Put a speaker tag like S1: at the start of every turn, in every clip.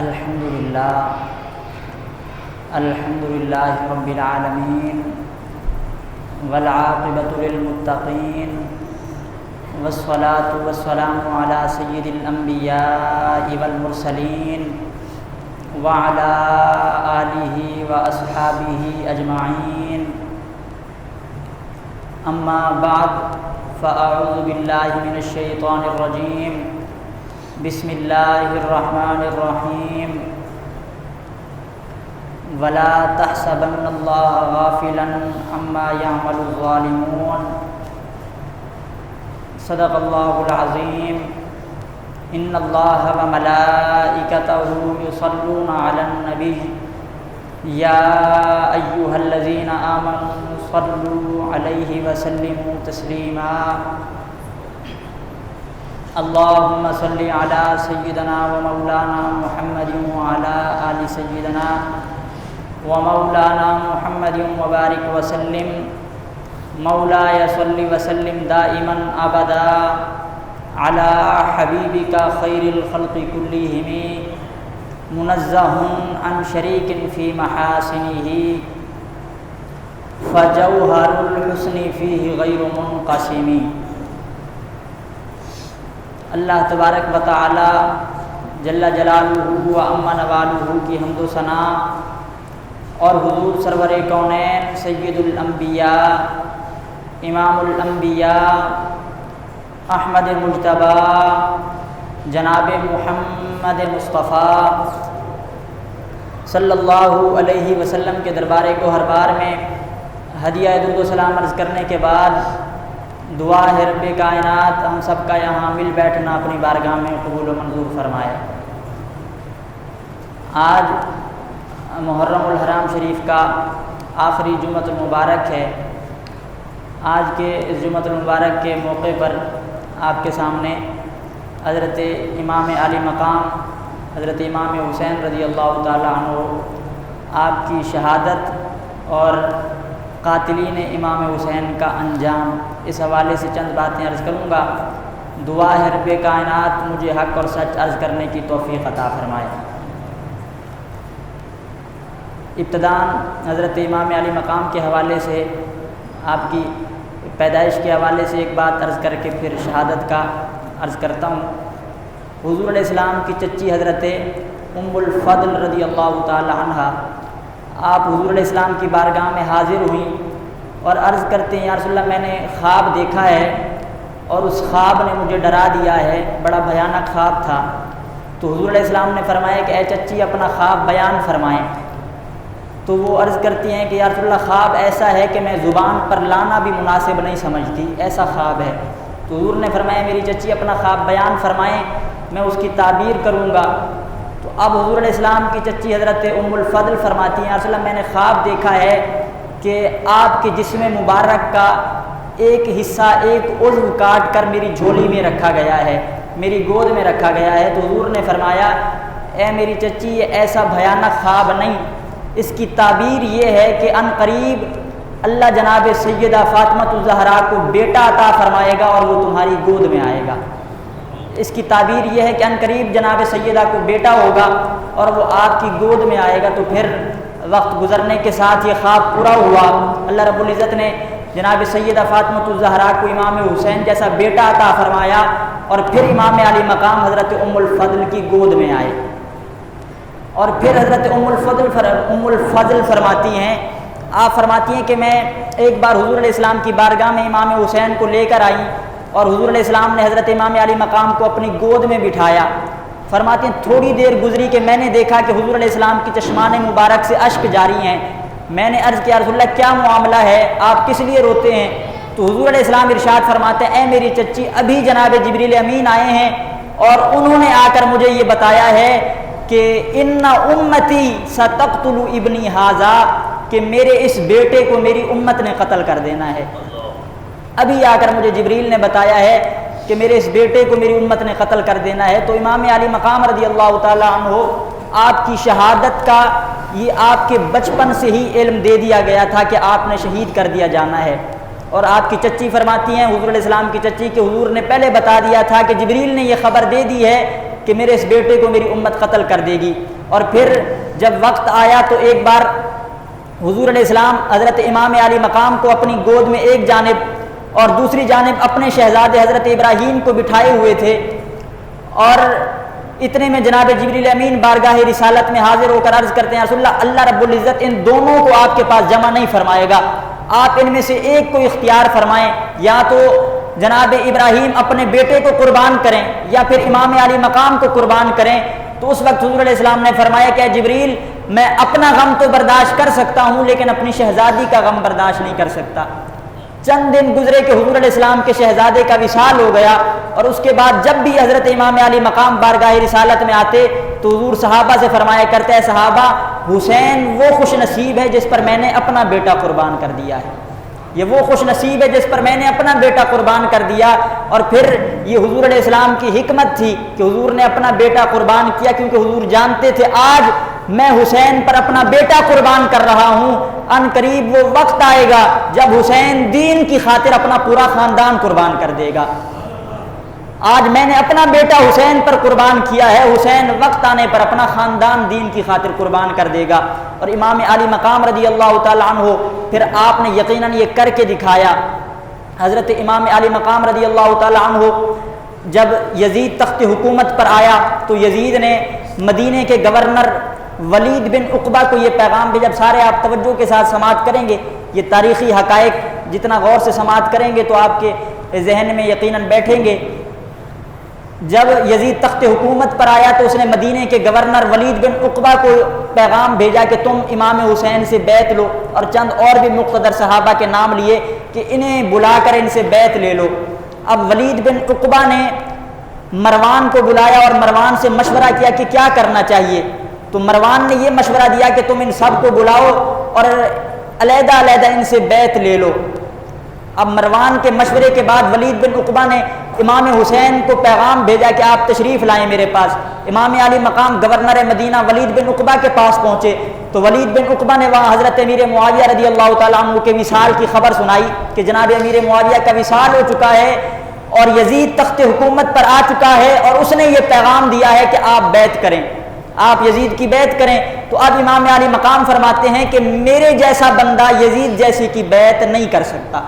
S1: الحمد للہ رب العالمین والعاقبۃ للمتقین والصلاة والسلام علی سید الانبیاء والمرسلین وعلی آلہ واصحابہ اجمعین، اما بعد فاعوذ باللہ من الشیطان الرجیم، بسم اللہ الرحمن الرحیم، ولا تحسبن اللہ غافلا عما يعمل الظالمون، صدق اللہ العظیم۔ ان اللہ وملائکتہ یصلون علی النبی یا ایہا الذین آمنوا صلوا علیہ وسلموا تسلیما، اللہم صلی علی سیدنا و مولانا محمد وعلی آل سیدنا و مولانا محمد وبارک وسلم، مولاي صل وسلم دائما ابدا علی حبیبک خیر الخلق کلہم، منزہ عن شریک فی محاسنہ، فجوہر الحسن فیہ غیر منقسم۔ اللہ تبارک و تعالی جل جلالہ و عم نوالہ کی حمد و ثنا اور حضور سرور کونین سید الانبیاء امام الانبیاء احمد مجتبی جناب محمد مصطفیٰ صلی اللہ علیہ وسلم کے دربار گوہر بار میں ہدیہ درود و سلام عرض کرنے کے بعد دعا ہے رب کائنات ہم سب کا یہاں مل بیٹھنا اپنی بارگاہ میں قبول و منظور فرمائے۔ آج محرم الحرام شریف کا آخری جمعۃ المبارک ہے۔ آج کے اس جمعۃ المبارک کے موقع پر آپ کے سامنے حضرت امام عالی مقام حضرت امام حسین رضی اللہ تعالی عنہ آپ کی شہادت اور قاتلین امام حسین کا انجام، اس حوالے سے چند باتیں عرض کروں گا۔ دعا ہے رب کائنات مجھے حق اور سچ عرض کرنے کی توفیق عطا فرمائے۔ ابتداً حضرت امام علی مقام کے حوالے سے، آپ کی پیدائش کے حوالے سے ایک بات عرض کر کے پھر شہادت کا عرض کرتا ہوں۔ حضور علیہ السلام کی چچی حضرت ام الفضل رضی اللہ تعالی عنہ آپ حضور علیہ السلام کی بارگاہ میں حاضر ہوئیں اور عرض کرتے ہیں یا رسول اللہ میں نے خواب دیکھا ہے اور اس خواب نے مجھے ڈرا دیا ہے، بڑا بھیانک خواب تھا۔ تو حضور علیہ السلام نے فرمایا کہ اے چچی اپنا خواب بیان فرمائیں۔ تو وہ عرض کرتی ہیں کہ یا رسول اللہ خواب ایسا ہے کہ میں زبان پر لانا بھی مناسب نہیں سمجھتی، ایسا خواب ہے۔ تو حضور نے فرمایا میری چچی اپنا خواب بیان فرمائیں، میں اس کی تعبیر کروں گا۔ تو اب حضور علیہ السلام کی چچی حضرت ام الفضل فرماتی ہیں یا رسول اللہ میں نے خواب دیکھا ہے کہ آپ کے جسم مبارک کا ایک حصہ ایک عضو کاٹ کر میری جھولی میں رکھا گیا ہے، میری گود میں رکھا گیا ہے۔ تو حضور نے فرمایا اے میری چچی یہ ایسا بھیانک خواب نہیں، اس کی تعبیر یہ ہے کہ ان قریب اللہ جناب سیدہ فاطمہ الزہرا کو بیٹا عطا فرمائے گا اور وہ تمہاری گود میں آئے گا۔ اس کی تعبیر یہ ہے کہ ان قریب جناب سیدہ کو بیٹا ہوگا اور وہ آپ کی گود میں آئے گا۔ تو پھر وقت گزرنے کے ساتھ یہ خواب پورا ہوا، اللہ رب العزت نے جناب سیدہ فاطمہ الزہرا کو امام حسین جیسا بیٹا عطا فرمایا اور پھر امام علی مقام حضرت ام الفضل کی گود میں آئے۔ اور پھر حضرت ام الفضل فرماتی ہیں، آپ فرماتی ہیں کہ میں ایک بار حضور علیہ السلام کی بارگاہ میں امام حسین کو لے کر آئی اور حضور علیہ السلام نے حضرت امام علی مقام کو اپنی گود میں بٹھایا۔ فرماتی ہیں تھوڑی دیر گزری کہ میں نے دیکھا کہ حضور علیہ السلام کی چشمان مبارک سے اشک جاری ہیں۔ میں نے عرض کیا رسول اللہ کیا معاملہ ہے، آپ کس لیے روتے ہیں؟ تو حضور علیہ السلام ارشاد فرماتے ہیں اے میری چچی ابھی جناب جبریل امین آئے ہیں اور انہوں نے آ کر مجھے یہ بتایا ہے کہ ان امتی ستقتل ابنی ھذا، کہ میرے اس بیٹے کو میری امت نے قتل کر دینا ہے۔ ابھی آ کر مجھے جبریل نے بتایا ہے کہ میرے اس بیٹے کو میری امت نے قتل کر دینا ہے۔ تو امام علی مقام رضی اللہ تعالی عنہ آپ کی شہادت کا یہ آپ کے بچپن سے ہی علم دے دیا گیا تھا کہ آپ نے شہید کر دیا جانا ہے۔ اور آپ کی چچی فرماتی ہیں حضور علیہ السلام کی چچی کہ حضور نے پہلے بتا دیا تھا کہ جبریل نے یہ خبر دے دی ہے کہ میرے اس بیٹے کو میری امت قتل کر دے گی۔ اور پھر جب وقت آیا تو ایک بار حضور علیہ السلام حضرت امام علی مقام کو اپنی گود میں ایک جانب اور دوسری جانب اپنے شہزادے حضرت ابراہیم کو بٹھائے ہوئے تھے، اور اتنے میں جناب جبریل امین بارگاہ رسالت میں حاضر ہو کر عرض کرتے ہیں رسول اللہ رب العزت ان دونوں کو آپ کے پاس جمع نہیں فرمائے گا، آپ ان میں سے ایک کو اختیار فرمائیں، یا تو جناب ابراہیم اپنے بیٹے کو قربان کریں یا پھر امام علی مقام کو قربان کریں۔ تو اس وقت حضور علیہ السلام نے فرمایا کہ جبریل میں اپنا غم تو برداشت کر سکتا ہوں لیکن اپنی شہزادی کا غم برداشت نہیں کر سکتا۔ چند دن گزرے کہ حضور علیہ السلام کے شہزادے کا وصال ہو گیا، اور اس کے بعد جب بھی حضرت امام علی مقام بارگاہ رسالت میں آتے تو حضور صحابہ سے فرمایا کرتے ہیں صحابہ حسین وہ خوش نصیب ہے جس پر میں نے اپنا بیٹا قربان کر دیا ہے، یہ وہ خوش نصیب ہے جس پر میں نے اپنا بیٹا قربان کر دیا۔ اور پھر یہ حضور علیہ السلام کی حکمت تھی کہ حضور نے اپنا بیٹا قربان کیا، کیونکہ حضور جانتے تھے آج میں حسین پر اپنا بیٹا قربان کر رہا ہوں، ان قریب وہ وقت آئے گا جب حسین دین کی خاطر اپنا پورا خاندان قربان کر دے گا۔ آج میں نے اپنا بیٹا حسین پر قربان کیا ہے، حسین وقت آنے پر اپنا خاندان دین کی خاطر قربان کر دے گا۔ اور امام علی مقام رضی اللہ تعالیٰ عنہ پھر آپ نے یقیناً یہ کر کے دکھایا۔ حضرت امام علی مقام رضی اللہ تعالیٰ عنہ جب یزید تخت حکومت پر آیا تو یزید نے مدینے کے گورنر ولید بن عقبہ کو یہ پیغام بھیجا۔ جب سارے آپ توجہ کے ساتھ سماعت کریں گے، یہ تاریخی حقائق جتنا غور سے سماعت کریں گے تو آپ کے ذہن میں یقیناً بیٹھیں گے۔ جب یزید تخت حکومت پر آیا تو اس نے مدینے کے گورنر ولید بن عقبہ کو پیغام بھیجا کہ تم امام حسین سے بیعت لو، اور چند اور بھی مقتدر صحابہ کے نام لیے کہ انہیں بلا کر ان سے بیعت لے لو۔ اب ولید بن عقبہ نے مروان کو بلایا اور مروان سے مشورہ کیا کہ کیا کرنا چاہیے، تو مروان نے یہ مشورہ دیا کہ تم ان سب کو بلاؤ اور علیحدہ علیحدہ ان سے بیعت لے لو۔ اب مروان کے مشورے کے بعد ولید بن عقبہ نے امام حسین کو پیغام بھیجا کہ آپ تشریف لائیں میرے پاس۔ امام علی مقام گورنر مدینہ ولید بن عقبہ کے پاس پہنچے تو ولید بن عقبہ نے وہاں حضرت امیر معاویہ رضی اللہ تعالیٰ عنہ کے وصال کی خبر سنائی کہ جناب امیر معاویہ کا وصال ہو چکا ہے اور یزید تخت حکومت پر آ چکا ہے، اور اس نے یہ پیغام دیا ہے کہ آپ بیعت کریں، آپ یزید کی بیعت کریں۔ تو اب امام علی مقام فرماتے ہیں کہ میرے جیسا بندہ یزید جیسے کی بیعت نہیں کر سکتا،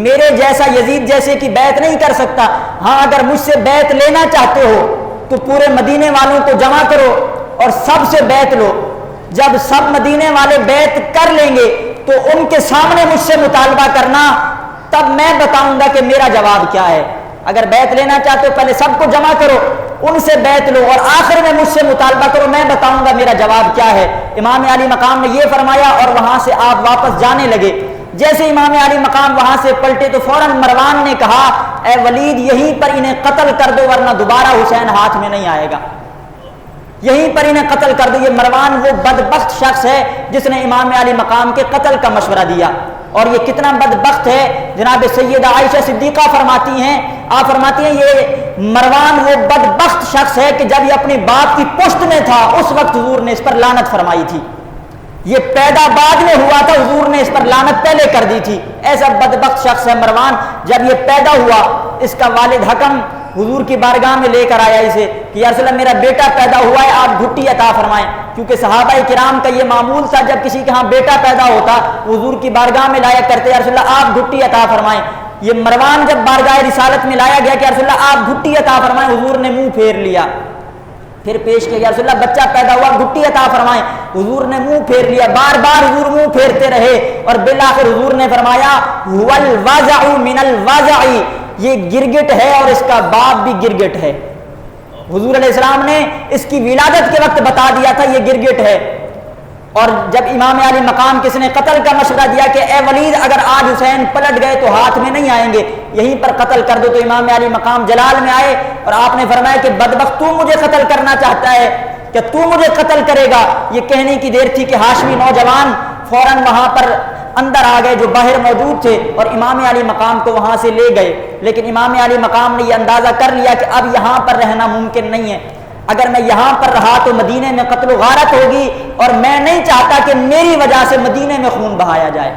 S1: میرے جیسا یزید جیسے کی بیعت نہیں کر سکتا۔ ہاں اگر مجھ سے بیعت لینا چاہتے ہو تو پورے مدینے والوں کو جمع کرو اور سب سے بیعت لو، جب سب مدینے والے بیعت کر لیں گے تو ان کے سامنے مجھ سے مطالبہ کرنا، تب میں بتاؤں گا کہ میرا جواب کیا ہے۔ اگر بیعت لینا چاہتے ہو پہلے سب کو جمع کرو، ان سے بیعت لو اور آخر میں مجھ سے مطالبہ کرو، میں بتاؤں گا میرا جواب کیا ہے۔ امام علی مقام نے یہ فرمایا اور وہاں سے آپ واپس جانے لگے۔ جیسے امام علی مقام وہاں سے پلٹے تو فوراً مروان نے کہا اے ولید یہیں پر انہیں قتل کر دو ورنہ دوبارہ حسین ہاتھ میں نہیں آئے گا، یہیں پر انہیں قتل کر دو۔ یہ مروان وہ بدبخت شخص ہے جس نے امام علی مقام کے قتل کا مشورہ دیا، اور یہ کتنا بدبخت ہے جناب سیدہ عائشہ صدیقہ فرماتی ہیں، آپ فرماتی ہیں یہ مروان وہ بدبخت شخص ہے کہ جب یہ اپنی باپ کی پشت میں تھا اس وقت حضور نے اس پر لعنت فرمائی تھی، یہ پیدا بعد میں ہوا تھا حضور نے اس پر لعنت پہلے کر دی تھی۔ ایسا بدبخت شخص ہے مروان۔ جب یہ پیدا ہوا اس کا والد حکم حضور کی بارگاہ میں لے کر آیا اسے کہ یا رسول اللہ میرا بیٹا پیدا ہوا ہے، آپ گھٹی عطا فرمائیں، کیونکہ صحابہ کرام کا یہ معمول تھا جب کسی کے ہاں بیٹا پیدا ہوتا حضور کی بارگاہ میں لایا کرتے یا رسول اللہ آپ گھٹی عطا فرمائیں۔ یہ مروان جب بارگاہ رسالت میں لایا گیا کہ یا رسول اللہ آپ گھٹی عطا فرمائیں، حضور نے منہ پھیر لیا، پھر پیش کیا یا رسول اللہ بچہ پیدا ہوا گھٹی عطا فرمائیں، حضور نے منہ پھیر لیا، بار بار حضور منہ پھیرتے رہے اور بالآخر حضور نے فرمایا هو الوضع من الوضع، یہ گرگٹ ہے اور اس کا باپ بھی گرگٹ ہے۔ حضور علیہ السلام نے اس کی ولادت کے وقت بتا دیا تھا یہ گرگٹ ہے۔ اور جب امام علی مقام کس نے قتل کا مشورہ دیا کہ اے ولید اگر آج حسین پلٹ گئے تو ہاتھ میں نہیں آئیں گے، یہیں پر قتل کر دو، تو امام علی مقام جلال میں آئے اور آپ نے فرمایا کہ بدبخت تو مجھے قتل کرنا چاہتا ہے کہ تو مجھے قتل کرے گا۔ یہ کہنے کی دیر تھی کہ ہاشمی نوجوان فوراً وہاں پر اندر آ گئے جو باہر موجود تھے اور امام علی مقام کو وہاں سے لے گئے، لیکن امام علی مقام نے یہ اندازہ کر لیا کہ اب یہاں پر رہنا ممکن نہیں ہے، اگر میں یہاں پر رہا تو مدینے میں قتل و غارت ہوگی اور میں نہیں چاہتا کہ میری وجہ سے مدینے میں خون بہایا جائے۔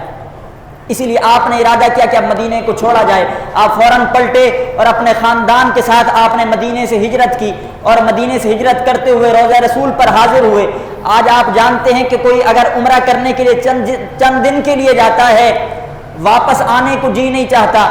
S1: اسی لیے آپ نے ارادہ کیا کہ اب مدینے کو چھوڑا جائے. آپ فوراً پلٹے اور اپنے خاندان کے ساتھ آپ نے مدینے سے ہجرت کی اور مدینے سے ہجرت کرتے ہوئے روضہ رسول پر حاضر ہوئے. آج آپ جانتے ہیں کہ کوئی اگر عمرہ کرنے کے لیے چند دن کے لیے جاتا ہے واپس آنے کو جی نہیں چاہتا.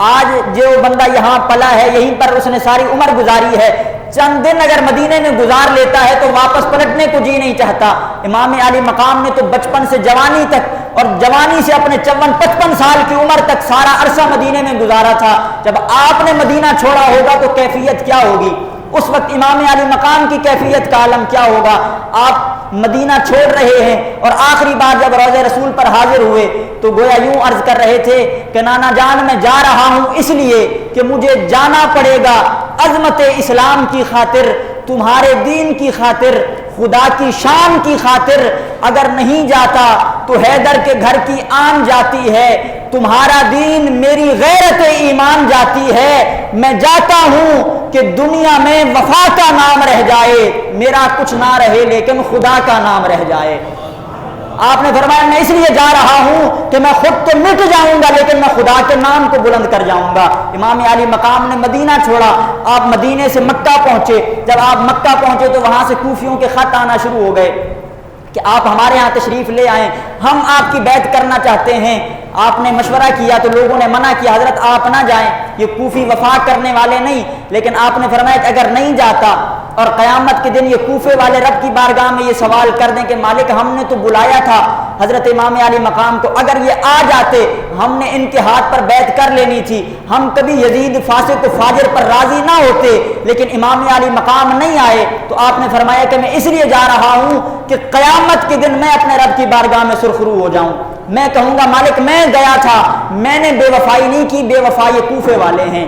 S1: آج جو بندہ یہاں پلا ہے یہیں پر اس نے ساری عمر گزاری ہے, چند دن اگر مدینے میں گزار لیتا ہے تو واپس پلٹنے کو جی نہیں چاہتا. امام عالی مقام نے تو بچپن سے جوانی تک اور جوانی سے اپنے 54-55 سال کی عمر تک سارا عرصہ مدینے میں گزارا تھا. جب آپ نے مدینہ چھوڑا ہوگا تو کیفیت کیا ہوگی؟ اس وقت امام عالی مقام کی کیفیت کا عالم کیا ہوگا؟ آپ مدینہ چھوڑ رہے ہیں اور آخری بار جب روضہ رسول پر حاضر ہوئے تو گویا یوں عرض کر رہے تھے کہ نانا جان میں جا رہا ہوں اس لیے کہ مجھے جانا پڑے گا عظمت اسلام کی خاطر, تمہارے دین کی خاطر, خدا کی شان کی خاطر. اگر نہیں جاتا تو حیدر کے گھر کی آن جاتی ہے, تمہارا دین میری غیرت ایمان جاتی ہے. میں جاتا ہوں کہ دنیا میں وفا کا نام رہ جائے, میرا کچھ نہ رہے لیکن خدا کا نام رہ جائے. آپ نے فرمایا میں اس لیے جا رہا ہوں کہ میں خود تو مٹ جاؤں گا لیکن میں خدا کے نام کو بلند کر جاؤں گا. امام علی مقام نے مدینہ چھوڑا, آپ مدینے سے مکہ پہنچے. جب آپ مکہ پہنچے تو وہاں سے کوفیوں کے خط آنا شروع ہو گئے کہ آپ ہمارے ہاں تشریف لے آئیں, ہم آپ کی بیعت کرنا چاہتے ہیں. آپ نے مشورہ کیا تو لوگوں نے منع کیا, حضرت آپ نہ جائیں, یہ کوفی وفا کرنے والے نہیں. لیکن آپ نے فرمایا کہ اگر نہیں جاتا اور قیامت کے دن یہ کوفے والے رب کی بارگاہ میں یہ سوال کر دیں کہ مالک ہم نے تو بلایا تھا حضرت امام علی مقام کو, اگر یہ آ جاتے ہم نے ان کے ہاتھ پر بیعت کر لینی تھی, ہم کبھی یزید فاسق و فاجر پر راضی نہ ہوتے, لیکن امام علی مقام نہیں آئے. تو آپ نے فرمایا کہ میں اس لیے جا رہا ہوں کہ قیامت کے دن میں اپنے رب کی بارگاہ میں سرخرو ہو جاؤں. میں کہوں گا مالک میں گیا تھا, میں نے بے وفائی نہیں کی, بے وفا یہ کوفے والے ہیں.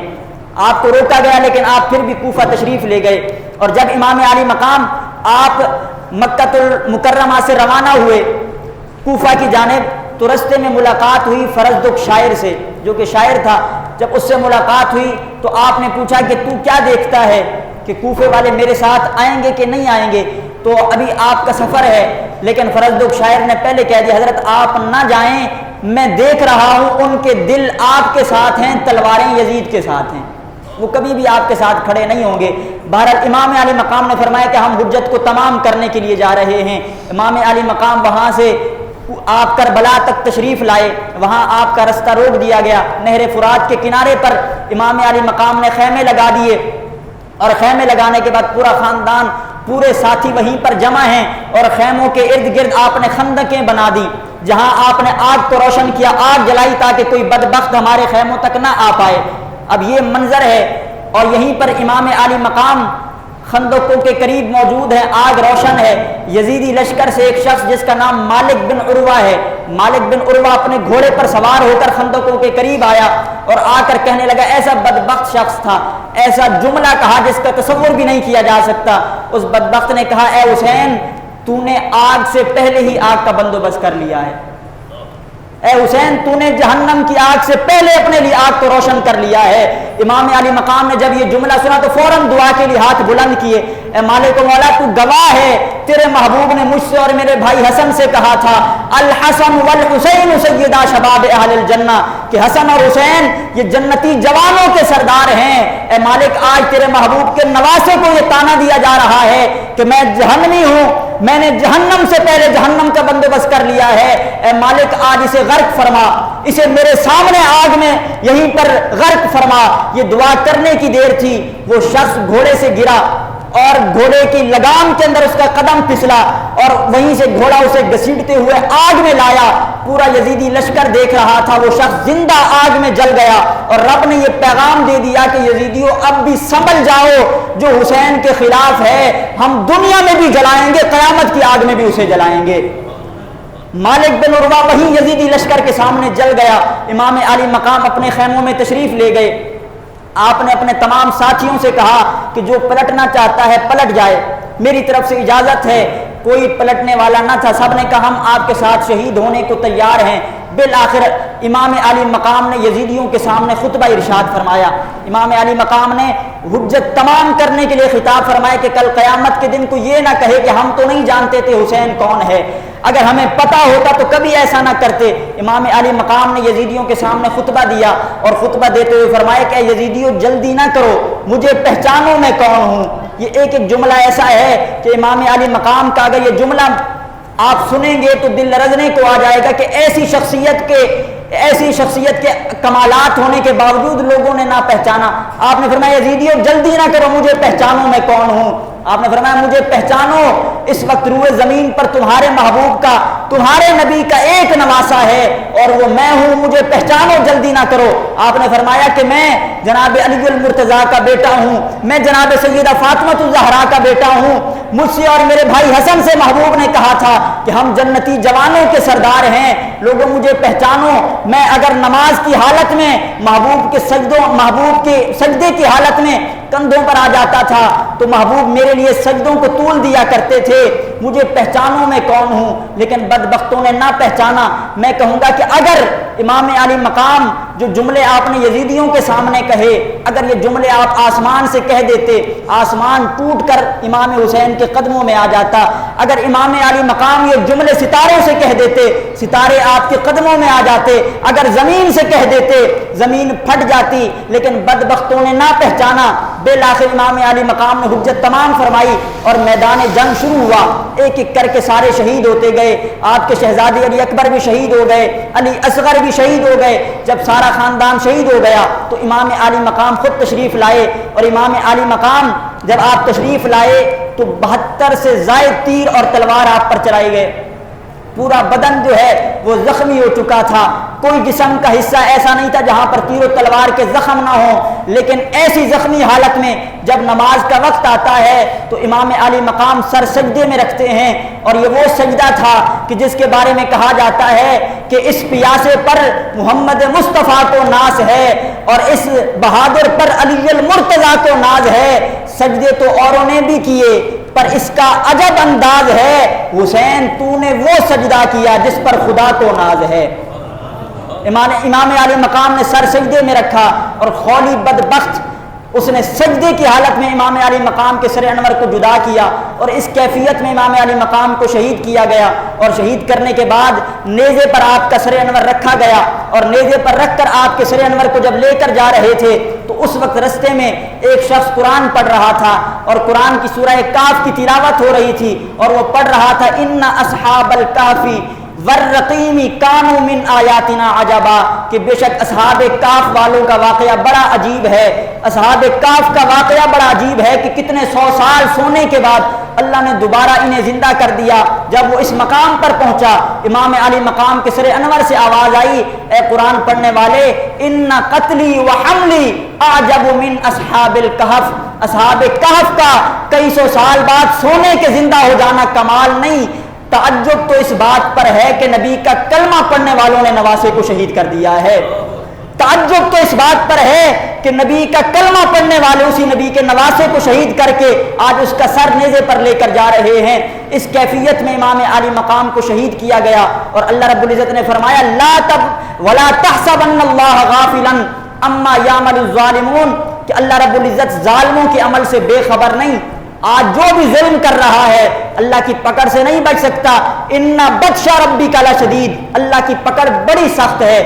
S1: آپ کو روکا گیا لیکن آپ پھر بھی کوفہ تشریف لے گئے. اور جب امام علی مقام آپ مکہ المکرمہ سے روانہ ہوئے کوفہ کی جانب تو رستے میں ملاقات ہوئی فرزدق شاعر سے جو کہ شاعر تھا. جب اس سے ملاقات ہوئی تو آپ نے پوچھا کہ تو کیا دیکھتا ہے کہ کوفے والے میرے ساتھ آئیں گے کہ نہیں آئیں گے؟ تو ابھی آپ کا سفر ہے. لیکن فرزدق شاعر نے پہلے کہہ دیا حضرت آپ نہ جائیں, میں دیکھ رہا ہوں ان کے دل آپ کے ساتھ ہیں, تلواریں یزید کے ساتھ ہیں, وہ کبھی بھی آپ کے ساتھ کھڑے نہیں ہوں گے. بہرحال امام علی مقام نے فرمایا کہ ہم حجت کو تمام کرنے کے لیے جا رہے ہیں. امام علی مقام وہاں سے آپ کربلا تک تشریف لائے, وہاں آپ کا رستہ روک دیا گیا. نہر فرات کے کنارے پر امام علی مقام نے خیمے لگا دیے اور خیمے لگانے کے بعد پورا خاندان پورے ساتھی وہیں پر جمع ہیں اور خیموں کے ارد گرد آپ نے خندقیں بنا دی جہاں آپ نے آگ کو روشن کیا, آگ جلائی تاکہ کوئی بدبخت ہمارے خیموں تک نہ آ پائے. اب یہ منظر ہے اور یہیں پر امام علی مقام خندقوں کے قریب موجود ہے, آگ روشن ہے. یزیدی لشکر سے ایک شخص جس کا نام مالک بن عروہ ہے, مالک بن عروہ اپنے گھوڑے پر سوار ہو کر خندقوں کے قریب آیا اور آ کر کہنے لگا, ایسا بدبخت شخص تھا, ایسا جملہ کہا جس کا تصور بھی نہیں کیا جا سکتا. اس بدبخت نے کہا اے حسین تو نے آگ سے پہلے ہی آگ کا بندوبست کر لیا ہے, اے حسین تو نے جہنم کی آگ سے پہلے اپنے لیے آگ کو روشن کر لیا ہے. امام علی مقام نے جب یہ جملہ سنا تو فوراً دعا کے لیے ہاتھ بلند کیے, اے مالک و مولا تو گواہ ہے, تیرے محبوب نے مجھ سے اور میرے بھائی حسن سے کہا تھا الحسن والحسین سیدہ شباب اہل الجنہ, کہ حسن اور حسین یہ جنتی جوانوں کے سردار ہیں. اے مالک آج تیرے محبوب کے نواسے کو یہ تانا دیا جا رہا ہے کہ میں جہنمی ہوں, میں نے جہنم سے پہلے جہنم کا بندوبست کر لیا ہے. اے مالک آج اسے غرق فرما, اسے میرے سامنے آگ میں یہیں پر غرق فرما. یہ دعا کرنے کی دیر تھی, وہ شخص گھوڑے سے گرا اور گھوڑے کی لگام کے اندر اس کا قدم پھسلا اور وہیں سے گھوڑا اسے گھسیٹتے ہوئے آگ میں لایا. پورا یزیدی لشکر دیکھ رہا تھا, وہ شخص زندہ آگ میں جل گیا اور رب نے یہ پیغام دے دیا کہ یزیدیوں اب بھی سنبھل جاؤ, جو حسین کے خلاف ہے ہم دنیا میں بھی جلائیں گے, قیامت کی آگ میں بھی اسے جلائیں گے. مالک بن عروہ وہیں یزیدی لشکر کے سامنے جل گیا. امام علی مقام اپنے خیموں میں تشریف لے گئے. آپ نے اپنے تمام ساتھیوں سے کہا کہ جو پلٹنا چاہتا ہے پلٹ جائے, میری طرف سے اجازت ہے. کوئی پلٹنے والا نہ تھا, سب نے کہا ہم آپ کے ساتھ شہید ہونے کو تیار ہیں. بالآخر امام علی مقام نے یزیدیوں کے سامنے خطبہ ارشاد فرمایا. امام علی مقام نے حجت تمام کرنے کے لیے خطاب فرمایا کہ کل قیامت کے دن کو یہ نہ کہے کہ ہم تو نہیں جانتے تھے حسین کون ہے، اگر ہمیں پتہ ہوتا تو کبھی ایسا نہ کرتے. امام علی مقام نے یزیدیوں کے سامنے خطبہ دیا اور خطبہ دیتے ہوئے فرمایا کہ اے یزیدیوں جلدی نہ کرو، مجھے پہچانو میں کون ہوں. یہ ایک ایک جملہ ایسا ہے کہ امام علی مقام کا اگر یہ جملہ آپ سنیں گے تو دل لرزنے کو آ جائے گا کہ ایسی شخصیت کے کمالات ہونے کے باوجود لوگوں نے نہ پہچانا. آپ نے فرمایا یزیدیوں جلدی نہ کرو، مجھے پہچانو میں کون ہوں. آپ نے فرمایا مجھے پہچانو، اس وقت روئے زمین پر تمہارے محبوب کا، تمہارے نبی کا ایک نواسا ہے اور وہ میں ہوں، مجھے پہچانو، جلدی نہ کرو. آپ نے فرمایا کہ میں جناب علی المرتضیٰ کا بیٹا ہوں، میں جناب سیدہ فاطمہ الزہرا کا بیٹا ہوں. مجھ سے اور میرے بھائی حسن سے محبوب نے کہا تھا کہ ہم جنتی جوانوں کے سردار ہیں، لوگوں مجھے پہچانو. میں اگر نماز کی حالت میں محبوب کے سجدے کی حالت میں کندھوں پر آ جاتا تھا تو محبوب میرے لیے سجدوں کو طول دیا کرتے تھے. مجھے پہچانو میں کون ہوں. لیکن بدبختوں نے نہ پہچانا. میں کہوں گا کہ اگر امام علی مقام جو جملے آپ نے یزیدیوں کے سامنے کہے، اگر یہ جملے آپ آسمان سے کہہ دیتے، آسمان ٹوٹ کر امام حسین کے قدموں میں آ جاتا. اگر امام علی مقام یہ جملے ستاروں سے کہہ دیتے، ستارے آپ کے قدموں میں آ جاتے. اگر زمین سے کہہ دیتے، زمین پھٹ جاتی. لیکن بدبختوں نے نہ پہچانا. بالآخر امام علی مقام نے حجت تمام فرمائی اور میدان جنگ شروع ہوا. ایک ایک کر کے سارے شہید ہوتے گئے. آپ کے شہزادے علی اکبر بھی شہید ہو گئے، علی اصغر بھی شہید ہو گئے. جب سارا خاندان شہید ہو گیا تو امام علی مقام خود تشریف لائے. اور امام علی مقام جب آپ تشریف لائے تو 72 سے زائد تیر اور تلوار آپ پر چلائے گئے. پورا بدن جو ہے وہ زخمی ہو چکا تھا. کوئی جسم کا حصہ ایسا نہیں تھا جہاں پر تیر و تلوار کے زخم نہ ہوں. لیکن ایسی زخمی حالت میں جب نماز کا وقت آتا ہے تو امام علی مقام سر سجدے میں رکھتے ہیں. اور یہ وہ سجدہ تھا کہ جس کے بارے میں کہا جاتا ہے کہ اس پیاسے پر محمد مصطفیٰ کو ناز ہے اور اس بہادر پر علی المرتضیٰ کو ناز ہے. سجدے تو اوروں نے بھی کیے پر اس کا عجب انداز ہے، حسین تو نے وہ سجدہ کیا جس پر خدا کو ناز ہے. امام علی مقام نے سر سجدے میں رکھا اور خولی بدبخت اس نے سجدے کی حالت میں امام علی مقام کے سر انور کو جدا کیا. اور اس کیفیت میں امام علی مقام کو شہید کیا گیا. اور شہید کرنے کے بعد نیزے پر آپ کا سر انور رکھا گیا. اور نیزے پر رکھ کر آپ کے سر انور کو جب لے کر جا رہے تھے تو اس وقت رستے میں ایک شخص قرآن پڑھ رہا تھا اور قرآن کی سورہ کاف کی تلاوت ہو رہی تھی اور وہ پڑھ رہا تھا ان اصحاب الکافی والرقیم کانوا من آیاتنا عجبا، کہ بے شک اصحاب کاف والوں کا واقعہ بڑا عجیب ہے. اصحاب کاف کا واقعہ بڑا عجیب ہے کہ کتنے 100 سال سونے کے بعد اللہ نے دوبارہ انہیں زندہ کر دیا. جب وہ اس مقام پر پہنچا امام علی مقام کے سر انور سے آواز آئی اے قرآن پڑھنے والے ان قتلی و حملی اعجب من اصحاب الکہف. اصحاب کہف کا کئی 100 سال بعد سونے کے زندہ ہو جانا کمال نہیں، تعجب تو اس بات پر ہے کہ نبی کا کلمہ پڑھنے والوں نے نواسے کو شہید کر دیا ہے. تعجب تو اس بات پر ہے کہ نبی کا کلمہ پڑھنے والے اسی نبی کے نواسے کو شہید کر کے آج اس کا سر نیزے پر لے کر جا رہے ہیں. اس کیفیت میں امام علی مقام کو شہید کیا گیا. اور اللہ رب العزت نے فرمایا لا تب ولا تحسبن اللہ غافلا اما یعمل الظالمون، کہ اللہ رب العزت ظالموں کے عمل سے بے خبر نہیں. آج جو بھی ظلم کر رہا ہے اللہ کی پکڑ سے نہیں بچ سکتا. ان بطش ربک لشدید، اللہ کی پکڑ بڑی سخت ہے،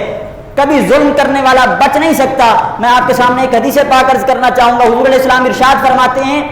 S1: کبھی ظلم کرنے والا بچ نہیں سکتا. میں آپ کے سامنے ایک حدیث پاک عرض کرنا چاہوں گا. حضور علیہ السلام ارشاد فرماتے ہیں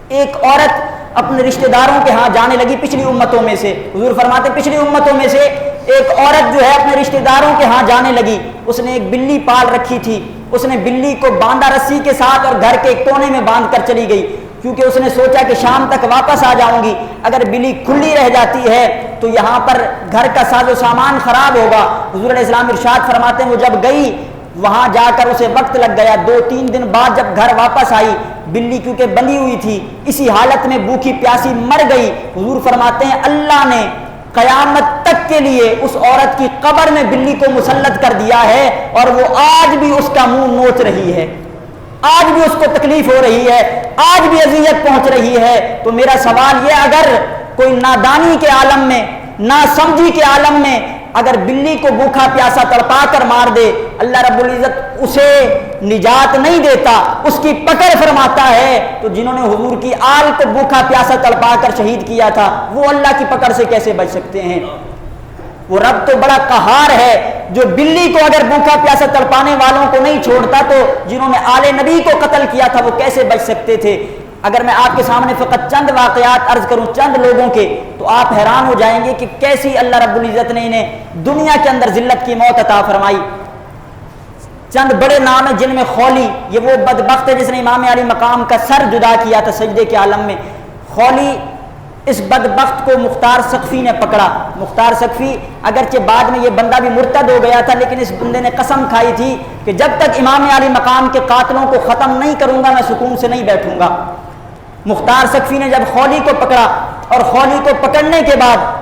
S1: ایک عورت اپنے رشتہ داروں کے ہاں جانے لگی پچھلی امتوں میں سے. حضور فرماتے ہیں پچھلی امتوں میں سے ایک عورت جو ہے اپنے رشتہ داروں کے ہاں جانے لگی. اس نے ایک بلی پال رکھی تھی. اس نے بلی کو باندھا رسی کے ساتھ اور گھر کے ایک کونے میں باندھ کر چلی گئی، کیونکہ اس نے سوچا کہ شام تک واپس آ جاؤں گی. اگر بلی کھلی رہ جاتی ہے تو یہاں پر گھر کا ساز و سامان خراب ہوگا. حضور علیہ السلام ارشاد فرماتے ہیں وہ جب گئی وہاں جا کر اسے وقت لگ گیا. 2-3 دن بعد جب گھر واپس آئی بلی کیونکہ بندھی ہوئی تھی اسی حالت میں بھوکی پیاسی مر گئی. حضور فرماتے ہیں اللہ نے قیامت تک کے لیے اس عورت کی قبر میں بلی کو مسلط کر دیا ہے اور وہ آج بھی اس کا منہ نوچ رہی ہے، آج بھی اس کو تکلیف ہو رہی ہے، آج بھی اذیت پہنچ رہی ہے. تو میرا سوال یہ، اگر کوئی نادانی کے عالم میں، ناسمجھی کے عالم میں اگر بلی کو بھوکا پیاسا تڑپا کر مار دے اللہ رب العزت اسے نجات نہیں دیتا، اس کی پکڑ فرماتا ہے، تو جنہوں نے حضور کی آل کو بھوکا پیاسا تڑپا کر شہید کیا تھا وہ اللہ کی پکڑ سے کیسے بچ سکتے ہیں؟ وہ رب تو بڑا قہار ہے جو بلی کو اگر بھوکا پیاسا تڑپانے والوں کو نہیں چھوڑتا تو جنہوں نے آل نبی کو قتل کیا تھا وہ کیسے بچ سکتے تھے؟ اگر میں آپ کے سامنے فقط چند واقعات عرض کروں چند لوگوں کے تو آپ حیران ہو جائیں گے کہ کیسی اللہ رب العزت نے انہیں دنیا کے اندر ذلت کی موت عطا فرمائی۔ چند بڑے نام ہیں جن میں خولی، یہ وہ بدبخت ہے جس نے امام علی مقام کا سر جدا کیا تھا سجدے کے عالم میں۔ خولی اس بدبخت کو مختار سقفی نے پکڑا۔ مختار سقفی اگرچہ بعد میں یہ بندہ بھی مرتد ہو گیا تھا لیکن اس بندے نے قسم کھائی تھی کہ جب تک امام علی مقام کے قاتلوں کو ختم نہیں کروں گا میں سکون سے نہیں بیٹھوں گا۔ مختار سقفی نے جب خولی کو پکڑا اور خولی کو پکڑنے کے بعد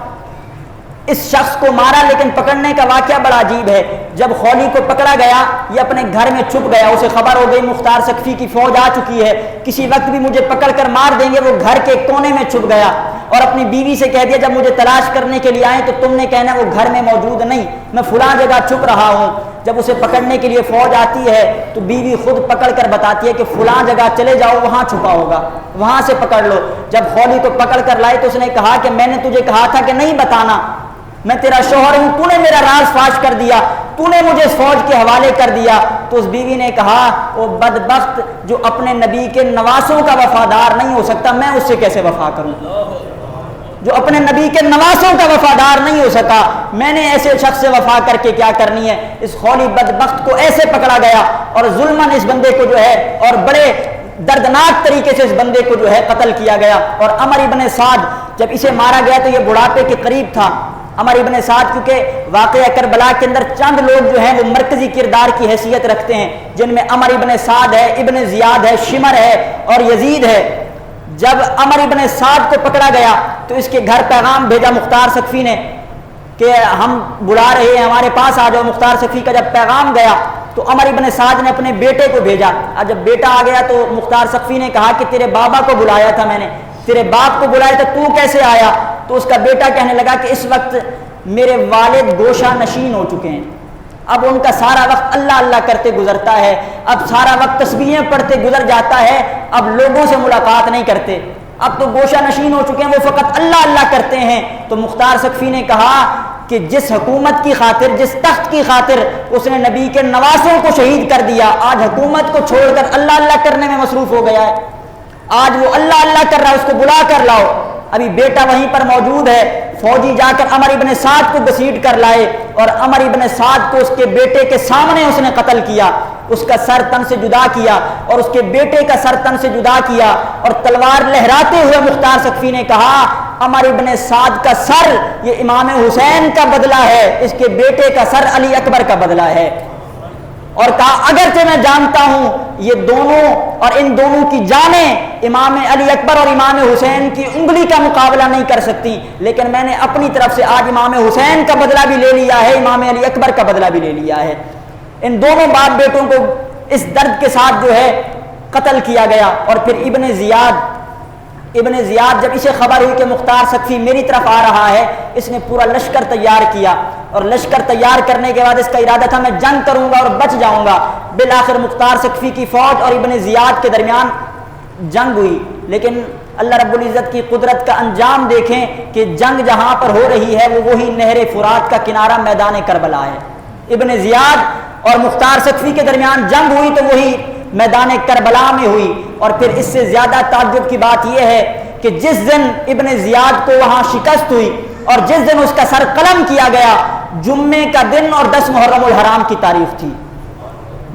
S1: اس شخص کو مارا، لیکن پکڑنے کا واقعہ بڑا عجیب ہے۔ جب خولی کو پکڑا گیا یہ اپنے گھر میں چھپ گیا، اسے خبر ہو گئی مختار سقفی کی فوج آ چکی ہے، کسی وقت بھی مجھے پکڑ کر مار دیں گے۔ وہ گھر کے کونے میں چھپ گیا اور اپنی بیوی سے کہہ دیا جب مجھے تلاش کرنے کے لیے آئیں تو تم نے کہنا وہ گھر میں موجود نہیں، میں فلاں جگہ چھپ رہا ہوں۔ جب اسے پکڑنے کے لیے فوج آتی ہے تو بیوی خود پکڑ کر بتاتی ہے کہ فلاں جگہ چلے جاؤ وہاں چھپا ہوگا، وہاں سے پکڑ لو۔ جب خولی کو پکڑ کر لائے تو اس نے کہا کہ میں نے تجھے کہا تھا کہ نہیں بتانا، میں تیرا شوہر ہوں، تو نے میرا راز فاش کر دیا، تو نے مجھے فوج کے حوالے کر دیا۔ تو اس بیوی نے کہا وہ بدبخت جو اپنے نبی کے نواسوں کا وفادار نہیں ہو سکتا میں اس سے کیسے وفا کروں؟ جو اپنے نبی کے نواسوں کا وفادار نہیں ہو سکا میں نے ایسے شخص سے وفا کر کے کیا کرنی ہے؟ اس خولی بدبخت کو ایسے پکڑا گیا اور ظلماً اس بندے کو جو ہے اور بڑے دردناک طریقے سے اس بندے کو جو ہے قتل کیا گیا۔ اور عمر ابن سعد جب اسے مارا گیا تو یہ بڑھاپے کے قریب تھا۔ عمر ابن سعد کیونکہ واقعہ کربلا کے اندر چند لوگ جو ہیں وہ مرکزی کردار کی حیثیت رکھتے ہیں، جن میں عمر ابن سعد ہے، ابن زیاد ہے، شمر ہے اور یزید ہے۔ جب عمر ابن سعد کو پکڑا گیا تو اس کے گھر پیغام بھیجا مختار سقفی نے کہ ہم بلا رہے ہیں ہمارے پاس آ جاؤ۔ مختار سقفی کا جب پیغام گیا تو عمر ابن سعد نے اپنے بیٹے کو بھیجا، اور جب بیٹا آ گیا تو مختار سقفی نے کہا کہ تیرے بابا کو بلایا تھا میں نے، تیرے باپ کو بلایا تھا، تو کیسے آیا؟ تو اس کا بیٹا کہنے لگا کہ اس وقت میرے والد گوشہ نشین ہو چکے ہیں، اب ان کا سارا وقت اللہ اللہ کرتے گزرتا ہے، اب سارا وقت تسبیحیں پڑھتے گزر جاتا ہے، اب لوگوں سے ملاقات نہیں کرتے، اب تو گوشہ نشین ہو چکے ہیں، وہ فقط اللہ اللہ کرتے ہیں۔ تو مختار سقفی نے کہا کہ جس حکومت کی خاطر، جس تخت کی خاطر اس نے نبی کے نواسوں کو شہید کر دیا، آج حکومت کو چھوڑ کر اللہ اللہ کرنے میں مصروف ہو گیا ہے، آج وہ اللہ اللہ کر رہا ہے، اس کو بلا کر لاؤ۔ ابھی بیٹا وہیں پر موجود ہے، فوجی جا کر عمر ابن سعد کو گھسیٹ کر لائے اور عمر ابن سعد کو اس کے بیٹے کے سامنے اس نے قتل کیا، اس کا سر تن سے جدا کیا اور اس کے بیٹے کا سر تن سے جدا کیا، اور تلوار لہراتے ہوئے مختار سقفی نے کہا عمر ابن سعد کا سر یہ امام حسین کا بدلہ ہے، اس کے بیٹے کا سر علی اکبر کا بدلہ ہے۔ اور کہا اگرچہ میں جانتا ہوں یہ دونوں اور ان دونوں کی جانیں امام علی اکبر اور امام حسین کی انگلی کا مقابلہ نہیں کر سکتی، لیکن میں نے اپنی طرف سے آج امام حسین کا بدلہ بھی لے لیا ہے، امام علی اکبر کا بدلہ بھی لے لیا ہے۔ ان دونوں باپ بیٹوں کو اس درد کے ساتھ جو ہے قتل کیا گیا۔ اور پھر ابن زیاد جب اسے خبر ہوئی کہ مختار سقفی میری طرف آ رہا ہے، اس نے پورا لشکر تیار کیا، اور لشکر تیار کرنے کے بعد اس کا ارادہ تھا میں جنگ کروں گا اور بچ جاؤں گا۔ بالآخر مختار سقفی کی فوج اور ابن زیاد کے درمیان جنگ ہوئی، لیکن اللہ رب العزت کی قدرت کا انجام دیکھیں کہ جنگ جہاں پر ہو رہی ہے وہ وہی نہر فرات کا کنارہ میدان کربلا ہے۔ ابن زیاد اور مختار سقفی کے درمیان جنگ ہوئی تو وہی میدان کربلا میں ہوئی۔ اور پھر اس سے زیادہ تعجب کی بات یہ ہے کہ جس دن ابن زیاد کو وہاں شکست ہوئی اور جس دن اس کا سر قلم کیا گیا جمعے کا دن اور 10 محرم الحرام کی تاریخ تھی۔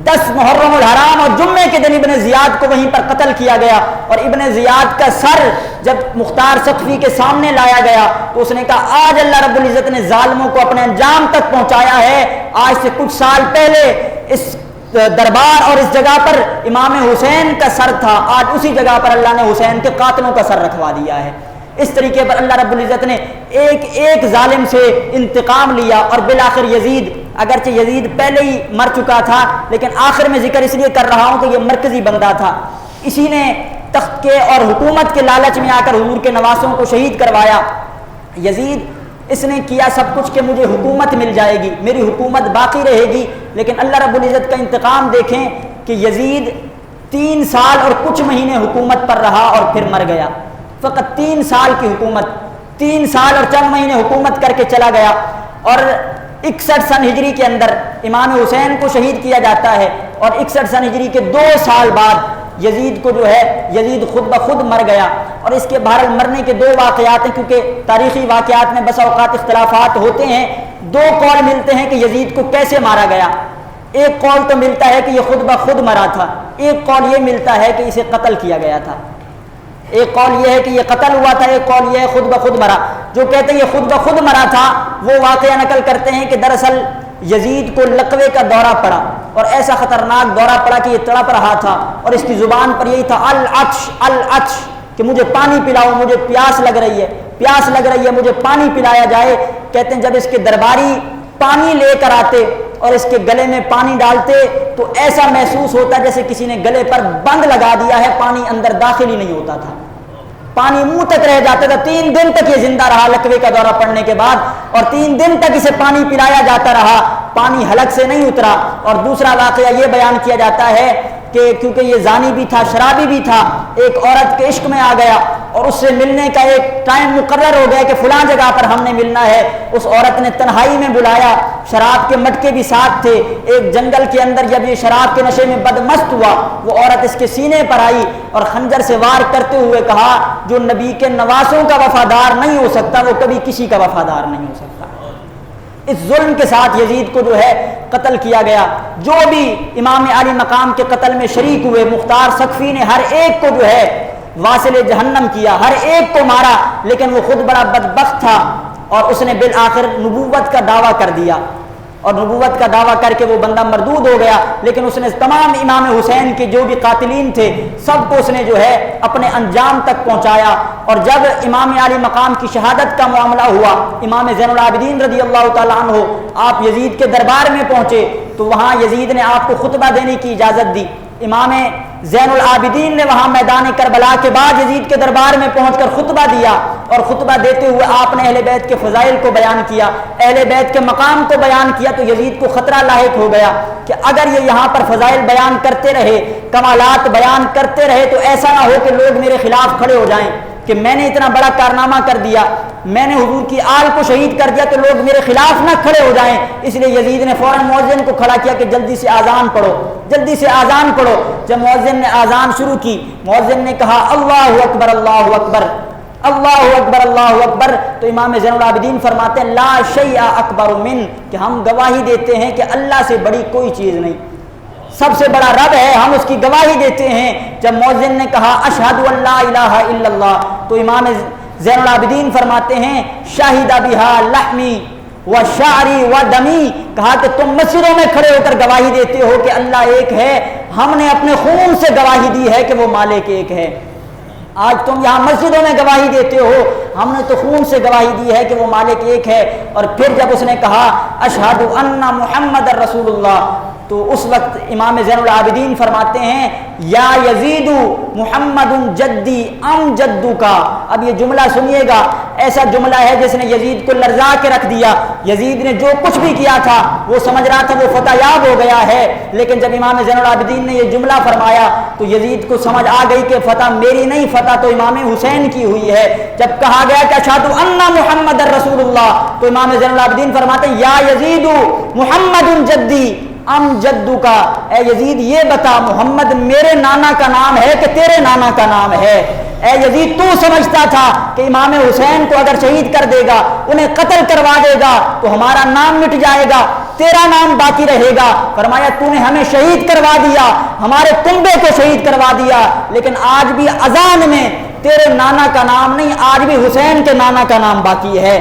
S1: 10 محرم الحرام اور جمعے کے دن ابن زیاد کو وہیں پر قتل کیا گیا، اور ابن زیاد کا سر جب مختار سقفی کے سامنے لایا گیا تو اس نے کہا آج اللہ رب العزت نے ظالموں کو اپنے انجام تک پہنچایا ہے۔ آج سے کچھ سال پہلے اس دربار اور اس جگہ پر امام حسین کا سر تھا، آج اسی جگہ پر اللہ نے حسین کے قاتلوں کا سر رکھوا دیا ہے۔ اس طریقے پر اللہ رب العزت نے ایک ایک ظالم سے انتقام لیا، اور بالآخر یزید، اگرچہ یزید پہلے ہی مر چکا تھا لیکن آخر میں ذکر اس لیے کر رہا ہوں کہ یہ مرکزی بندہ تھا، اسی نے تخت کے اور حکومت کے لالچ میں آ کر حضور کے نواسوں کو شہید کروایا۔ یزید اس نے کیا سب کچھ کہ مجھے حکومت مل جائے گی، میری حکومت باقی رہے گی، لیکن اللہ رب العزت کا انتقام دیکھیں کہ یزید 3 سال اور کچھ مہینے حکومت پر رہا اور پھر مر گیا۔ فقط 3 سال کی حکومت، 3 سال اور چند مہینے حکومت کر کے چلا گیا، اور 61 سن ہجری کے اندر امام حسین کو شہید کیا جاتا ہے، اور 61 سن ہجری کے 2 سال بعد یزید کو جو ہے یزید خود بخود مر گیا۔ اور اس کے بہرحال مرنے کے 2 واقعات ہیں، کیونکہ تاریخی واقعات میں بسا اوقات اختلافات ہوتے ہیں۔ 2 قول ملتے ہیں کہ یزید کو کیسے مارا گیا۔ ایک قول تو ملتا ہے کہ یہ خود بخود مرا تھا، ایک قول یہ ملتا ہے کہ اسے قتل کیا گیا تھا۔ ایک قول یہ ہے کہ یہ قتل ہوا تھا، ایک قول یہ ہے خود بخود مرا۔ جو کہتے ہیں یہ خود بخود مرا تھا وہ واقعہ نقل کرتے ہیں کہ دراصل یزید کو لقوے کا دورہ پڑا، اور ایسا خطرناک دورہ پڑا کہ یہ تڑپ رہا تھا، اور اس کی زبان پر یہی تھا العطش العطش، کہ مجھے پانی پلاؤ، مجھے پیاس لگ رہی ہے، پیاس لگ رہی ہے، مجھے پانی پلایا جائے۔ کہتے ہیں جب اس کے درباری پانی لے کر آتے اور اس کے گلے میں پانی ڈالتے تو ایسا محسوس ہوتا جیسے کسی نے گلے پر بند لگا دیا ہے، پانی اندر داخل ہی نہیں ہوتا تھا، پانی منہ تک رہ جاتا تھا۔ 3 دن تک یہ زندہ رہا لقوے کا دورہ پڑنے کے بعد، اور 3 دن تک اسے پانی پلایا جاتا رہا، پانی حلق سے نہیں اترا۔ اور دوسرا واقعہ یہ بیان کیا جاتا ہے کہ کیونکہ یہ زانی بھی تھا، شرابی بھی تھا، ایک عورت کے عشق میں آ گیا اور اس سے ملنے کا ایک ٹائم مقرر ہو گیا کہ فلاں جگہ پر ہم نے ملنا ہے۔ اس عورت نے تنہائی میں بلایا، شراب کے مٹکے بھی ساتھ تھے۔ ایک جنگل کے اندر جب یہ شراب کے نشے میں بدمست ہوا، وہ عورت اس کے سینے پر آئی اور خنجر سے وار کرتے ہوئے کہا جو نبی کے نواسوں کا وفادار نہیں ہو سکتا وہ کبھی کسی کا وفادار نہیں ہو سکتا۔ اس ظلم کے ساتھ یزید کو جو ہے قتل کیا گیا۔ جو بھی امام عالی مقام کے قتل میں شریک ہوئے، مختار سقفی نے ہر ایک کو جو ہے واصل جہنم کیا، ہر ایک کو مارا، لیکن وہ خود بڑا بدبخت تھا اور اس نے بالآخر نبوت کا دعویٰ کر دیا، اور نبوت کا دعویٰ کر کے وہ بندہ مردود ہو گیا۔ لیکن اس نے تمام امام حسین کے جو بھی قاتلین تھے سب کو اس نے جو ہے اپنے انجام تک پہنچایا۔ اور جب امام عالی مقام کی شہادت کا معاملہ ہوا، امام زین العابدین رضی اللہ تعالیٰ عنہ آپ یزید کے دربار میں پہنچے تو وہاں یزید نے آپ کو خطبہ دینے کی اجازت دی۔ امام زین العابدین نے وہاں میدان کربلا کے بعد یزید کے دربار میں پہنچ کر خطبہ دیا، اور خطبہ دیتے ہوئے آپ نے اہل بیت کے فضائل کو بیان کیا، اہل بیت کے مقام کو بیان کیا۔ تو یزید کو خطرہ لاحق ہو گیا کہ اگر یہ یہاں پر فضائل بیان کرتے رہے، کمالات بیان کرتے رہے تو ایسا نہ ہو کہ لوگ میرے خلاف کھڑے ہو جائیں کہ میں نے اتنا بڑا کارنامہ کر دیا، میں نے حضور کی آل کو شہید کر دیا تو لوگ میرے خلاف نہ کھڑے ہو جائیں۔ اس لیے یزید نے فوراً مؤذن کو کھڑا کیا کہ جلدی سے اذان پڑھو، جلدی سے اذان پڑھو۔ جب مؤذن نے اذان شروع کی، مؤذن نے کہا اللہ اکبر اللہ اکبر اللہ اکبر اللہ اکبر، تو امام زین العابدین فرماتے ہیں لا شیء اکبر من، کہ ہم گواہی دیتے ہیں کہ اللہ سے بڑی کوئی چیز نہیں، سب سے بڑا رب ہے، ہم اس کی گواہی دیتے ہیں۔ جب مؤذن نے کہا اشہد ان لا الہ الا اللہ، تو امام زین العابدین فرماتے ہیں شاہد بہا لحمی و شعری و دمی، کہا کہ تم مسجدوں میں کھڑے ہو کر گواہی دیتے ہو کہ اللہ ایک ہے، ہم نے اپنے خون سے گواہی دی ہے کہ وہ مالک ایک ہے۔ آج تم یہاں مسجدوں میں گواہی دیتے ہو، ہم نے تو خون سے گواہی دی ہے کہ وہ مالک ایک ہے۔ اور پھر جب اس نے کہا اشہد ان محمد رسول اللہ، تو اس وقت امام زین العابدین فرماتے ہیں یا یزید محمد جدی ام جدو کا۔ اب یہ جملہ سنیے گا، ایسا جملہ ہے جس نے یزید کو لرزا کے رکھ دیا۔ یزید نے جو کچھ بھی کیا تھا وہ سمجھ رہا تھا وہ فتح یاب ہو گیا ہے، لیکن جب امام زین العابدین نے یہ جملہ فرمایا تو یزید کو سمجھ آ گئی کہ فتح میری نہیں، فتح تو امام حسین کی ہوئی ہے۔ جب کہا گیا کہ اشہد ان محمد رسول اللہ، تو امام زین العابدین فرماتے ہیں یا یزید محمد جدی ام جدو کا، اے یزید یہ بتا محمد میرے نانا کا نام ہے کہ تیرے نانا کا نام ہے؟ اے یزید تو سمجھتا تھا کہ امام حسین کو اگر شہید کر دے گا، انہیں قتل کروا دے گا تو ہمارا نام مٹ جائے گا، تیرا نام باقی رہے گا۔ فرمایا تو نے ہمیں شہید کروا دیا، ہمارے کنبے کو شہید کروا دیا، لیکن آج بھی اذان میں تیرے نانا کا نام نہیں، آج بھی حسین کے نانا کا نام باقی ہے۔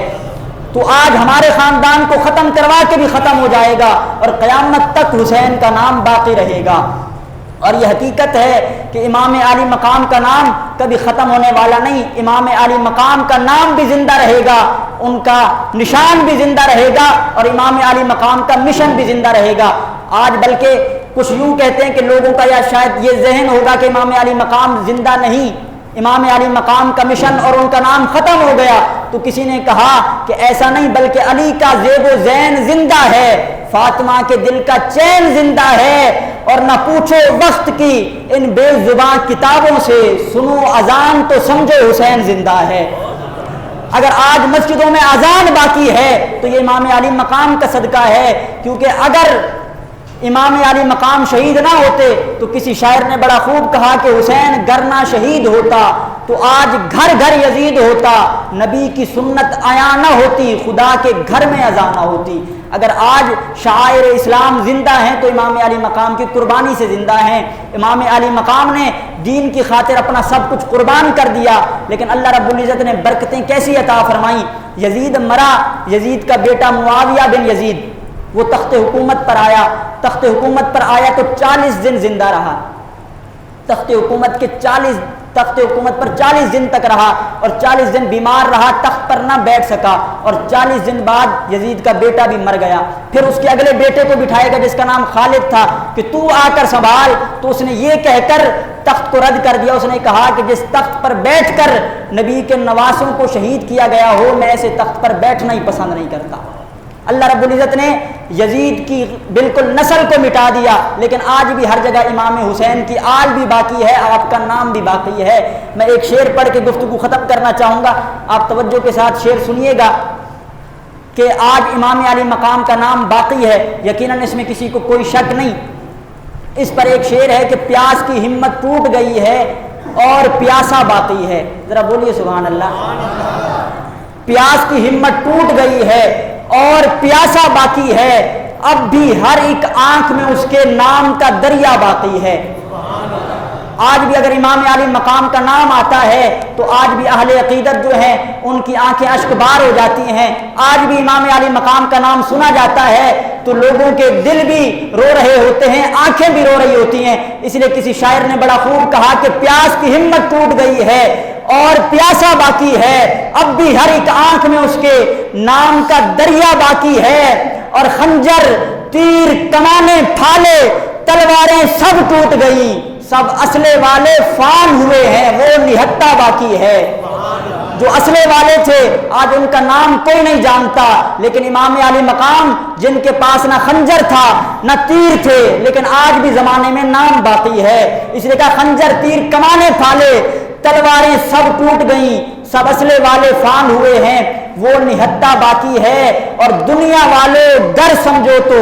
S1: تو آج ہمارے خاندان کو ختم کروا کے بھی ختم ہو جائے گا اور قیامت تک حسین کا نام باقی رہے گا۔ اور یہ حقیقت ہے کہ امام عالی مقام کا نام کبھی ختم ہونے والا نہیں، امام عالی مقام کا نام بھی زندہ رہے گا، ان کا نشان بھی زندہ رہے گا، اور امام عالی مقام کا مشن بھی زندہ رہے گا۔ آج بلکہ کچھ یوں کہتے ہیں کہ لوگوں کا یا شاید یہ ذہن ہوگا کہ امام عالی مقام زندہ نہیں، امام علی مقام کا مشن اور ان کا نام ختم ہو گیا، تو کسی نے کہا کہ ایسا نہیں، بلکہ علی کا زیب و زین زندہ ہے، فاطمہ کے دل کا چین زندہ ہے، اور نہ پوچھو وقت کی ان بے زبان کتابوں سے، سنو اذان تو سمجھو حسین زندہ ہے۔ اگر آج مسجدوں میں اذان باقی ہے تو یہ امام علی مقام کا صدقہ ہے، کیونکہ اگر امام علی مقام شہید نہ ہوتے تو کسی شاعر نے بڑا خوب کہا کہ حسین گر نہ شہید ہوتا تو آج گھر گھر یزید ہوتا، نبی کی سنت عیاں نہ ہوتی، خدا کے گھر میں اذان نہ ہوتی۔ اگر آج شعائر اسلام زندہ ہیں تو امام علی مقام کی قربانی سے زندہ ہیں۔ امام علی مقام نے دین کی خاطر اپنا سب کچھ قربان کر دیا، لیکن اللہ رب العزت نے برکتیں کیسی عطا فرمائیں۔ یزید مرا، یزید کا بیٹا معاویہ بن یزید وہ تخت حکومت پر آیا، تخت حکومت پر آیا تو 40 دن زندہ رہا، تخت حکومت پر 40 دن تک رہا، اور 40 دن بیمار رہا، تخت پر نہ بیٹھ سکا، اور 40 دن بعد یزید کا بیٹا بھی مر گیا۔ پھر اس کے اگلے بیٹے کو بٹھائے گا جس کا نام خالد تھا کہ تو آ کر سنبھال، تو اس نے یہ کہہ کر تخت کو رد کر دیا۔ اس نے کہا کہ جس تخت پر بیٹھ کر نبی کے نواسوں کو شہید کیا گیا ہو، میں ایسے تخت پر بیٹھنا ہی پسند نہیں کرتا۔ اللہ رب العزت نے یزید کی بالکل نسل کو مٹا دیا، لیکن آج بھی ہر جگہ امام حسین کی آل بھی باقی ہے، آپ کا نام بھی باقی ہے۔ میں ایک شعر پڑھ کے گفتگو ختم کرنا چاہوں گا، آپ توجہ کے ساتھ شعر سنیے گا کہ آج امام علی مقام کا نام باقی ہے، یقیناً اس میں کسی کو کوئی شک نہیں۔ اس پر ایک شعر ہے کہ پیاس کی ہمت ٹوٹ گئی ہے اور پیاسا باقی ہے، ذرا بولیے سبحان اللہ۔ پیاس کی ہمت ٹوٹ گئی ہے اور پیاسا باقی ہے، اب بھی ہر ایک آنکھ میں اس کے نام کا دریا باقی ہے۔ آج بھی اگر امام علی مقام کا نام آتا ہے تو آج بھی اہل عقیدت جو ہیں ان کی آنکھیں اشک بار ہو جاتی ہیں۔ آج بھی امام علی مقام کا نام سنا جاتا ہے تو لوگوں کے دل بھی رو رہے ہوتے ہیں، آنکھیں بھی رو رہی ہوتی ہیں۔ اس لیے کسی شاعر نے بڑا خوب کہا کہ پیاس کی ہمت ٹوٹ گئی ہے اور پیاسا باقی ہے، اب بھی ہر ایک آنکھ میں اس کے نام کا دریا باقی ہے، اور خنجر تیر کمانے پھالے تلواریں سب ٹوٹ گئی، سب اسلحے والے فان ہوئے ہیں، وہ نہتہ باقی ہے۔ جو اسلحے والے تھے آج ان کا نام کوئی نہیں جانتا، لیکن امام علی مقام جن کے پاس نہ خنجر تھا نہ تیر تھے، لیکن آج بھی زمانے میں نام باقی ہے۔ اس لیے کہا خنجر تیر کمانے پھالے تلواریں سب ٹوٹ گئیں، سب اسلحے والے فان ہوئے ہیں، وہ نہتہ باقی ہے، اور دنیا والے گر سمجھو تو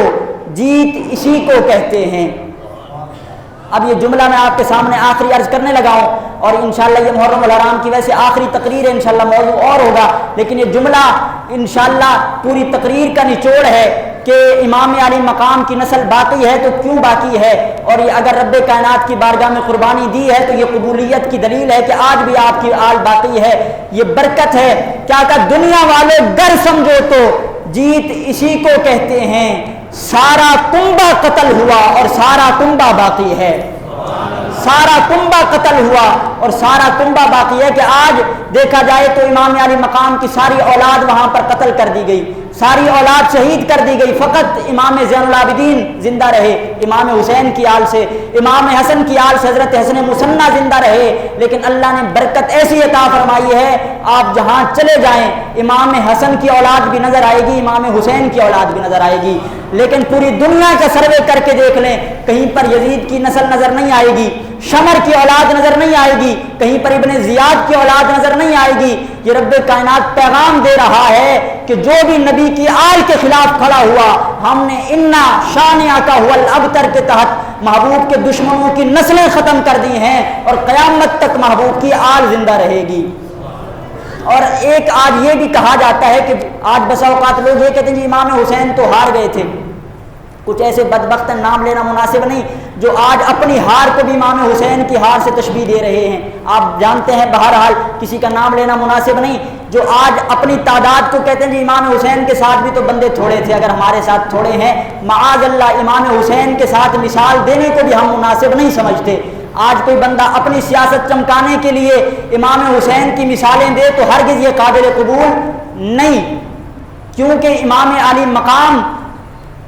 S1: جیت اسی کو کہتے ہیں۔ اب یہ جملہ میں آپ کے سامنے آخری عرض کرنے لگا ہوں، اور انشاءاللہ یہ محرم الحرام کی وجہ سے آخری تقریر ہے، انشاءاللہ موضوع اور ہوگا، لیکن یہ جملہ انشاءاللہ پوری تقریر کا نچوڑ ہے کہ امام علی مقام کی نسل باقی ہے تو کیوں باقی ہے، اور یہ اگر رب کائنات کی بارگاہ میں قربانی دی ہے تو یہ قبولیت کی دلیل ہے کہ آج بھی آپ کی آل باقی ہے، یہ برکت ہے۔ کیا کہ دنیا والے گر سمجھو تو جیت اسی کو کہتے ہیں، سارا کنبہ قتل ہوا اور سارا کنبہ باقی ہے، سارا کنبہ قتل ہوا اور سارا کنبہ باقی ہے۔ کہ آج دیکھا جائے تو امام علی مقام کی ساری اولاد وہاں پر قتل کر دی گئی، ساری اولاد شہید کر دی گئی، فقط امام زین العابدین زندہ رہے، امام حسین کی آل سے، امام حسن کی آل سے حضرت حسن مصنع زندہ رہے۔ لیکن اللہ نے برکت ایسی عطا فرمائی ہے، آپ جہاں چلے جائیں امام حسن کی اولاد بھی نظر آئے گی، امام حسین کی اولاد بھی نظر آئے گی، لیکن پوری دنیا کا سروے کر کے دیکھ لیں کہیں پر یزید کی نسل نظر نہیں آئے گی، شمر کی اولاد نظر نہیں آئے گی، کہیں پر ابن زیاد کی اولاد نظر نہیں آئے گی۔ یہ رب کائنات پیغام دے رہا ہے کہ جو بھی نبی کی آل کے خلاف کھڑا ہوا، ہم نے انا شانیہ کا هو الابتر کے تحت محبوب کے دشمنوں کی نسلیں ختم کر دی ہیں، اور قیامت تک محبوب کی آل زندہ رہے گی۔ اور ایک آج یہ بھی کہا جاتا ہے کہ آج بسا اوقات لوگ یہ کہتے ہیں جی امام حسین تو ہار گئے تھے، کچھ ایسے بدبخت نام لینا مناسب نہیں جو آج اپنی ہار کو بھی امام حسین کی ہار سے تشبیہ دے رہے ہیں۔ آپ جانتے ہیں بہرحال کسی کا نام لینا مناسب نہیں، جو آج اپنی تعداد کو کہتے ہیں جی امام حسین کے ساتھ بھی تو بندے تھوڑے تھے، اگر ہمارے ساتھ تھوڑے ہیں، معاذ اللہ امام حسین کے ساتھ مثال دینے کو بھی ہم مناسب نہیں سمجھتے۔ آج کوئی بندہ اپنی سیاست چمکانے کے لیے امام حسین کی مثالیں دے تو ہرگز یہ قابل قبول نہیں، کیونکہ امام علی مقام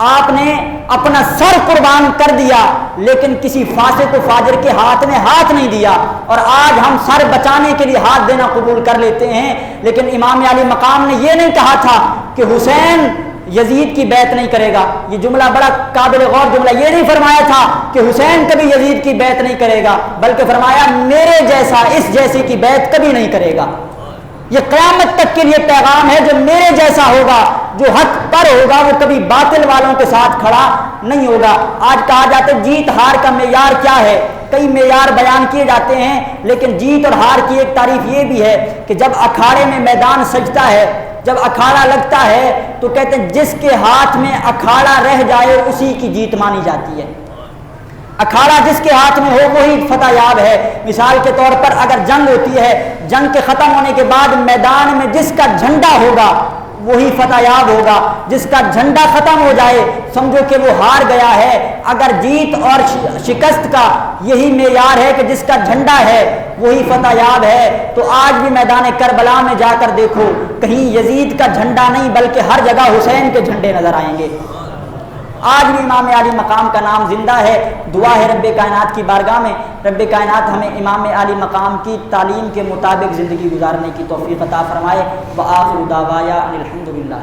S1: آپ نے اپنا سر قربان کر دیا، لیکن کسی فاسق و فاجر کے ہاتھ میں ہاتھ نہیں دیا. اور آج ہم سر بچانے کے لیے ہاتھ دینا قبول کر لیتے ہیں، لیکن امام علی مقام نے یہ نہیں کہا تھا کہ حسین یزید کی بیعت نہیں کرے گا. یہ جملہ بڑا قابل غور جملہ. یہ نہیں فرمایا تھا کہ حسین کبھی یزید کی بیعت نہیں کرے گا، بلکہ فرمایا میرے جیسا اس جیسے کی بیعت کبھی نہیں کرے گا. یہ قیامت تک کے لیے پیغام ہے، جو میرے جیسا ہوگا، جو حق پر ہوگا، وہ کبھی باطل والوں کے ساتھ کھڑا نہیں ہوگا. آج کہا جاتا ہے جیت ہار کا معیار کیا ہے، کئی معیار بیان کیے جاتے ہیں، لیکن جیت اور ہار کی ایک تعریف یہ بھی ہے کہ جب اکھاڑے میں میدان سجتا ہے، جب اکھاڑا لگتا ہے تو کہتے ہیں جس کے ہاتھ میں اکھاڑا رہ جائے اسی کی جیت مانی جاتی ہے. اکھاڑا جس کے ہاتھ میں ہو وہی فتح یاب ہے. مثال کے طور پر اگر جنگ ہوتی ہے، جنگ کے ختم ہونے کے بعد میدان میں جس کا جھنڈا ہوگا وہی فتح یاب ہوگا. جس کا جھنڈا ختم ہو جائے سمجھو کہ وہ ہار گیا ہے. اگر جیت اور شکست کا یہی معیار ہے کہ جس کا جھنڈا ہے وہی فتح یاب ہے، تو آج بھی میدان کربلا میں جا کر دیکھو کہیں یزید کا جھنڈا نہیں بلکہ ہر جگہ حسین کے جھنڈے نظر آئیں گے. آج بھی امام علی مقام کا نام زندہ ہے. دعا ہے رب کائنات کی بارگاہ میں رب کائنات ہمیں امام علی مقام کی تعلیم کے مطابق زندگی گزارنے کی توفیق عطا فرمائے. وآخر دعوایا ان الحمد للہ.